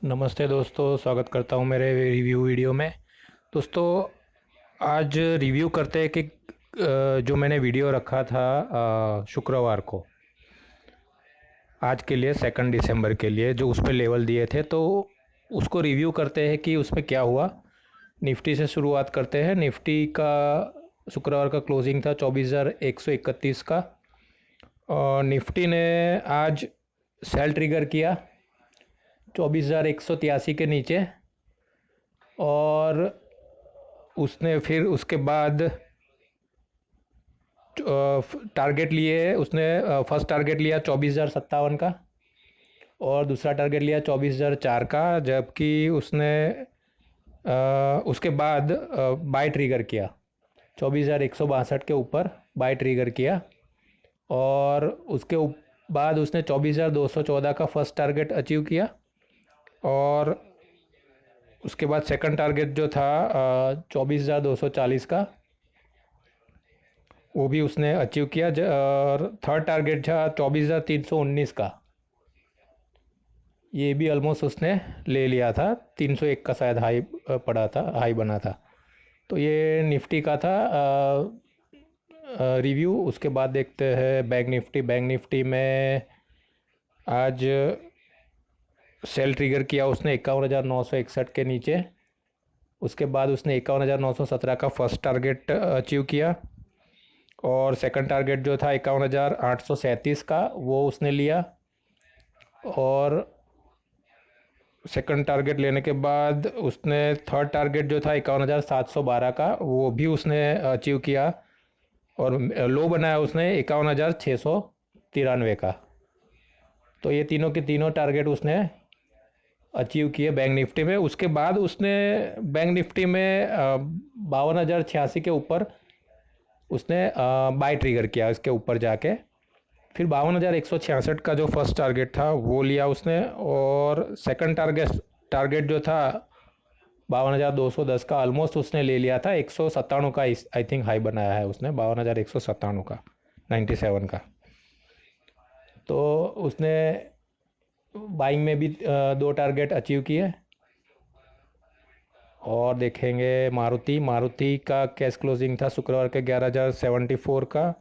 नमस्ते दोस्तों, स्वागत करता हूँ मेरे रिव्यू वीडियो में। दोस्तों, आज रिव्यू करते हैं कि जो मैंने वीडियो रखा था शुक्रवार को, आज के लिए 2 दिसंबर के लिए, जो उस पर लेवल दिए थे, तो उसको रिव्यू करते हैं कि उसमें क्या हुआ। निफ्टी से शुरुआत करते हैं। निफ्टी का शुक्रवार का क्लोजिंग था 24,131 का, और निफ्टी ने आज सेल ट्रिगर किया 24,183 के नीचे, और उसने फिर उसके बाद टारगेट लिए। उसने फर्स्ट टारगेट लिया 24,057 का, और दूसरा टारगेट लिया 24,004 का, जबकि उसने उसके बाद बाय ट्रिगर किया 24,162 के ऊपर बाय ट्रिगर किया, और उसके बाद उसने 24,214 का फर्स्ट टारगेट अचीव किया, और उसके बाद सेकंड टारगेट जो था 24,240 का, वो भी उसने अचीव किया। और थर्ड टारगेट था 24,319 का, ये भी ऑलमोस्ट उसने ले लिया था। 301 का शायद हाई पड़ा था, हाई बना था। तो ये निफ्टी का था रिव्यू। उसके बाद देखते हैं बैंक निफ्टी। बैंक निफ्टी में आज सेल ट्रिगर किया उसने 51,961 के नीचे। उसके बाद उसने 51,917 का फर्स्ट टारगेट अचीव किया, और सेकंड टारगेट जो था 51,837 का, वो उसने लिया। और सेकंड टारगेट लेने के बाद उसने थर्ड टारगेट जो था 51,712 का, वो भी उसने अचीव किया, और लो बनाया उसने 51,693 का। तो ये तीनों के तीनों टारगेट उसने अचीव किए बैंक निफ्टी में। उसके बाद उसने बैंक निफ्टी में 52,086 के ऊपर उसने बाय ट्रिगर किया, इसके ऊपर जाके। फिर 52,166 का जो फर्स्ट टारगेट था वो लिया उसने, और सेकंड टारगेट जो था 52,210 का, ऑलमोस्ट उसने ले लिया था। 197 का आई थिंक हाई बनाया है उसने, 52,197 का, 97 का। तो उसने बाइंग में भी दो टारगेट अचीव किए। और देखेंगे मारुति। मारुति का कैश क्लोजिंग था शुक्रवार के 11,074 का।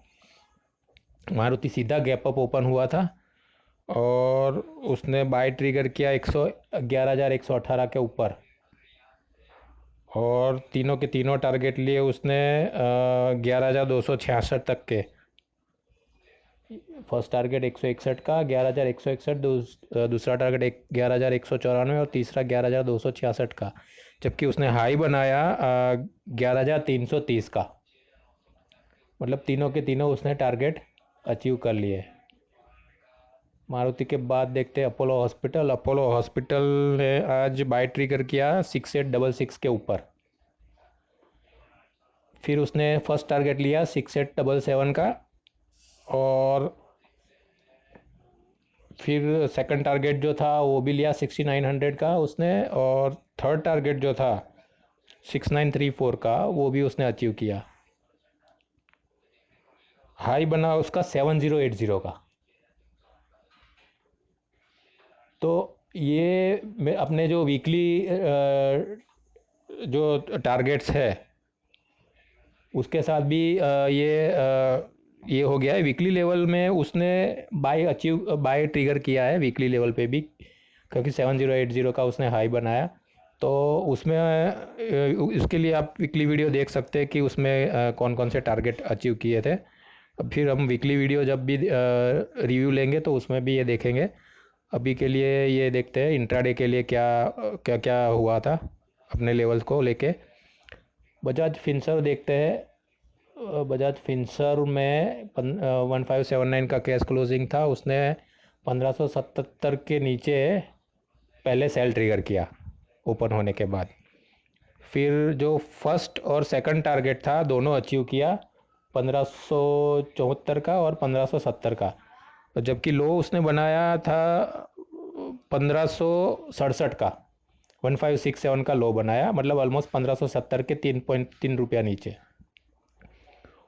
मारुति सीधा गैप अप ओपन हुआ था, और उसने बाय ट्रिगर किया 11,118 के ऊपर, और तीनों के तीनों टारगेट लिए उसने 11,266 तक के। फर्स्ट टारगेट 161 का, 11,161, दूसरा टारगेट 11,194, और तीसरा 11,266 का। जबकि उसने हाई बनाया 11,330 का। मतलब तीनों के तीनों उसने टारगेट अचीव कर लिए। मारुति के बाद देखते हैं अपोलो हॉस्पिटल। अपोलो हॉस्पिटल ने आज बाय ट्रिगर किया 6866 के ऊपर। फिर उसने फर्स्ट टारगेट लिया 6877 का, और फिर सेकंड टारगेट जो था वो भी लिया 6900 का उसने, और थर्ड टारगेट जो था 6934 का, वो भी उसने अचीव किया। हाई बना उसका 7080 का। तो ये अपने जो वीकली जो टारगेट्स है उसके साथ भी ये हो गया है। वीकली लेवल में उसने बाय ट्रिगर किया है वीकली लेवल पे भी, क्योंकि 7080 का उसने हाई बनाया। तो उसमें इसके लिए आप वीकली वीडियो देख सकते हैं कि उसमें कौन कौन से टारगेट अचीव किए थे। फिर हम वीकली वीडियो जब भी रिव्यू लेंगे तो उसमें भी ये देखेंगे। अभी के लिए ये देखते हैं इंट्राडे के लिए क्या क्या क्या हुआ था अपने लेवल्स को लेके। बजाज फिनसर्व देखते हैं। बजाज फिनसर्व में 1579 का कैश क्लोजिंग था। उसने 1577 के नीचे पहले सेल ट्रिगर किया ओपन होने के बाद। फिर जो फर्स्ट और सेकंड टारगेट था दोनों अचीव किया, 1574 का और 1570 का। तो जबकि लो उसने बनाया था 1567 का, 1567 का लो बनाया, मतलब ऑलमोस्ट 1570 के 3.3 रुपया नीचे।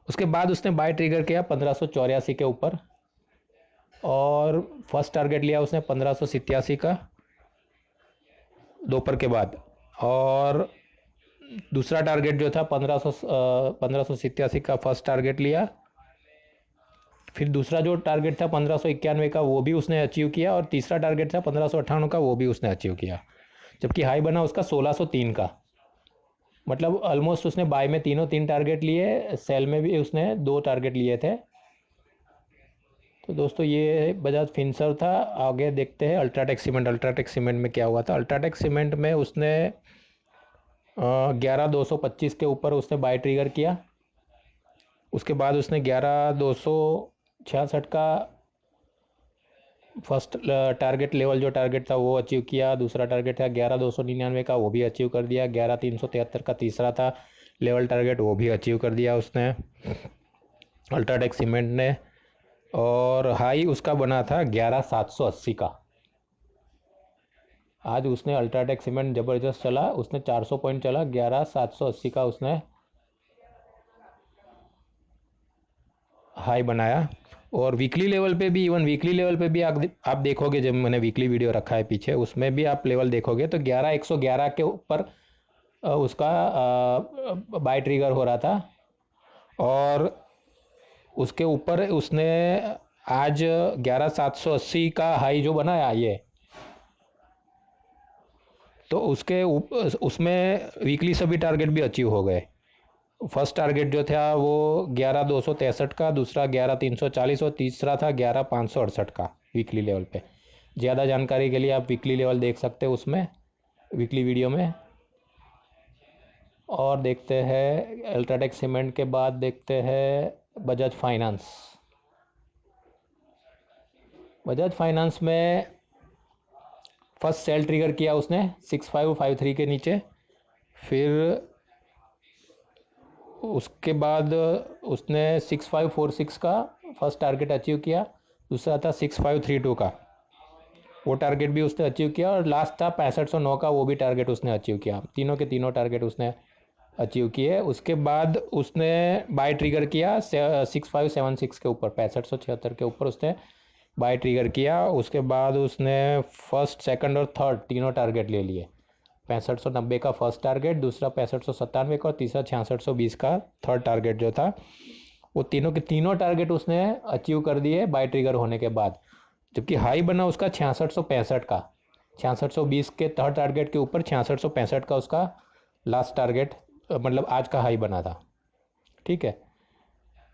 उसके बाद उसने बाय ट्रिगर किया 1584 के ऊपर, और फर्स्ट टारगेट लिया उसने 1587 का, दोपहर के बाद। और दूसरा टारगेट जो था 1587 का फर्स्ट टारगेट लिया। फिर दूसरा जो टारगेट था 1591 का वो भी उसने अचीव किया, और तीसरा टारगेट था 1598 का वो भी उसने अचीव किया। जबकि हाई बना उसका 1603 का। मतलब ऑलमोस्ट उसने बाय में तीनों तीन टारगेट लिए, सेल में भी उसने दो टारगेट लिए थे। तो दोस्तों ये बजाज फिनसर्व था। आगे देखते हैं अल्ट्राटेक सीमेंट। अल्ट्राटेक सीमेंट में क्या हुआ था। अल्ट्राटेक सीमेंट में उसने 11225 के ऊपर उसने बाय ट्रिगर किया। उसके बाद उसने 11266 का फर्स्ट टारगेट लेवल जो टारगेट था वो अचीव किया। दूसरा टारगेट था 11299 का, वो भी अचीव कर दिया। 11373 का तीसरा था लेवल टारगेट, वो भी अचीव कर दिया उसने, अल्ट्राटेक सीमेंट ने। और हाई उसका बना था 11780 का। आज उसने अल्ट्राटेक सीमेंट ज़बरदस्त चला, उसने 400 पॉइंट चला, 11780 का उसने हाई बनाया। और वीकली लेवल पे भी, इवन वीकली लेवल पे भी आप देखोगे, जब मैंने वीकली वीडियो रखा है पीछे, उसमें भी आप लेवल देखोगे तो 11111 के ऊपर उसका बाय ट्रिगर हो रहा था। और उसके ऊपर उसने आज 11780 का हाई जो बनाया ये, तो उसमें वीकली सभी टारगेट भी अचीव हो गए। फर्स्ट टारगेट जो था वो 11263 का, दूसरा 11340 और तीसरा था 11568 का वीकली लेवल पे। ज़्यादा जानकारी के लिए आप वीकली लेवल देख सकते हैं उसमें, वीकली वीडियो में। और देखते हैं अल्ट्राटेक सीमेंट के बाद देखते हैं बजाज फाइनेंस। बजाज फाइनेंस में फर्स्ट सेल ट्रिगर किया उसने 6553 के नीचे। फिर उसके बाद उसने 6546 का फर्स्ट टारगेट अचीव किया। दूसरा था 6532 का, वो टारगेट भी उसने अचीव किया। और लास्ट था 6509 का, वो भी टारगेट उसने अचीव किया। तीनों के तीनों टारगेट उसने अचीव किए। उसके बाद उसने बाय ट्रिगर किया 6576 के ऊपर, 6576 के ऊपर उसने बाय ट्रिगर किया। उसके बाद उसने फर्स्ट सेकंड और थर्ड तीनों टारगेट ले लिए। 6590 का फर्स्ट टारगेट, दूसरा 6597 का, और तीसरा 6620 का थर्ड टारगेट जो था, वो तीनों के तीनों टारगेट उसने अचीव कर दिए बाय ट्रिगर होने के बाद। जबकि हाई बना उसका 6665 का, 6620 के थर्ड टारगेट के ऊपर 6665 का उसका लास्ट टारगेट, मतलब आज का हाई बना था। ठीक है।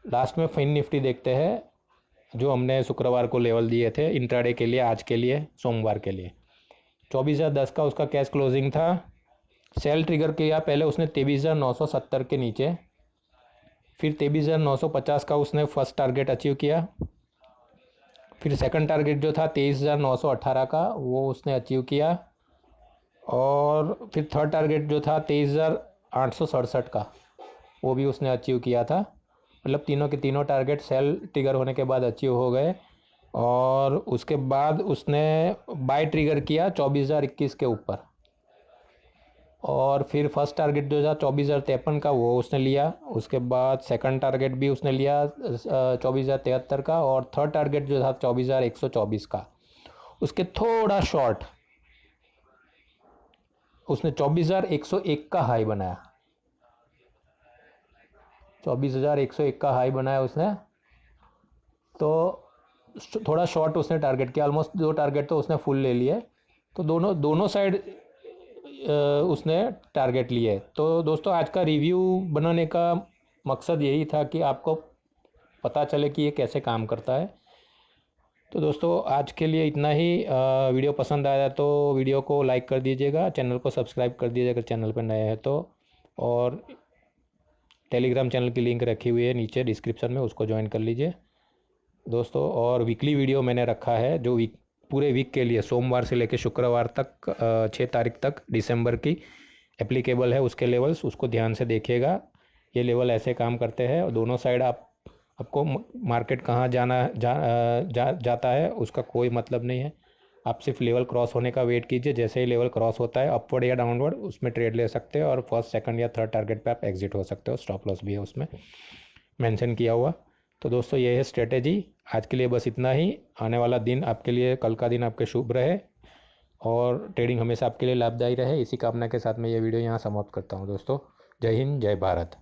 लास्ट में फिन निफ्टी देखते हैं, जो हमने शुक्रवार को लेवल दिए थे इंट्राडे के लिए, आज के लिए सोमवार के लिए। 24,010 का उसका कैश क्लोजिंग था। सेल ट्रिगर किया पहले उसने 23,970 के नीचे। फिर 23,950 का उसने फर्स्ट टारगेट अचीव किया। फिर सेकंड टारगेट जो था 23,918 का, वो उसने अचीव किया। और फिर थर्ड टारगेट जो था 23,867 का, वो भी उसने अचीव किया था। मतलब तीनों के तीनों टारगेट सेल ट्रिगर होने के बाद अचीव हो गए। और उसके बाद उसने बाय ट्रिगर किया 24,021 के ऊपर। और फिर फर्स्ट टारगेट जो था 24,053 का, वो उसने लिया। उसके बाद सेकंड टारगेट भी उसने लिया 24,073 का। और थर्ड टारगेट जो था 24,124 का, उसके थोड़ा शॉर्ट उसने 24,101 का हाई बनाया। 24,101 का हाई बनाया उसने। तो थोड़ा शॉर्ट उसने टारगेट किया, ऑलमोस्ट दो टारगेट तो उसने फुल ले लिए। तो दोनों दोनों साइड उसने टारगेट लिए। तो दोस्तों आज का रिव्यू बनाने का मकसद यही था कि आपको पता चले कि ये कैसे काम करता है। तो दोस्तों आज के लिए इतना ही। वीडियो पसंद आया तो वीडियो को लाइक कर दीजिएगा, चैनल को सब्सक्राइब कर दीजिएगा अगर चैनल पर नए हैं तो। और टेलीग्राम चैनल की लिंक रखी हुई है नीचे डिस्क्रिप्शन में, उसको ज्वाइन कर लीजिए दोस्तों। और वीकली वीडियो मैंने रखा है जो पूरे वीक के लिए सोमवार से लेकर शुक्रवार तक 6 तारीख तक दिसंबर की एप्लीकेबल है उसके लेवल्स, उसको ध्यान से देखिएगा। ये लेवल ऐसे काम करते हैं, और दोनों साइड आपको मार्केट कहाँ जाता है उसका कोई मतलब नहीं है। आप सिर्फ लेवल क्रॉस होने का वेट कीजिए। जैसे ही लेवल क्रॉस होता है अपवर्ड या डाउनवर्ड, उसमें ट्रेड ले सकते हैं। और फर्स्ट सेकंड या थर्ड टारगेट पे आप एग्जिट हो सकते हो। स्टॉप लॉस भी है उसमें मेंशन किया हुआ। तो दोस्तों ये है स्ट्रेटेजी। आज के लिए बस इतना ही। आने वाला दिन आपके लिए, कल का दिन आपके शुभ रहे। और ट्रेडिंग हमेशा आपके लिए लाभदायी रहे, इसी कामना के साथ मैं ये वीडियो यहाँ समाप्त करता हूँ दोस्तों। जय हिंद, जय भारत।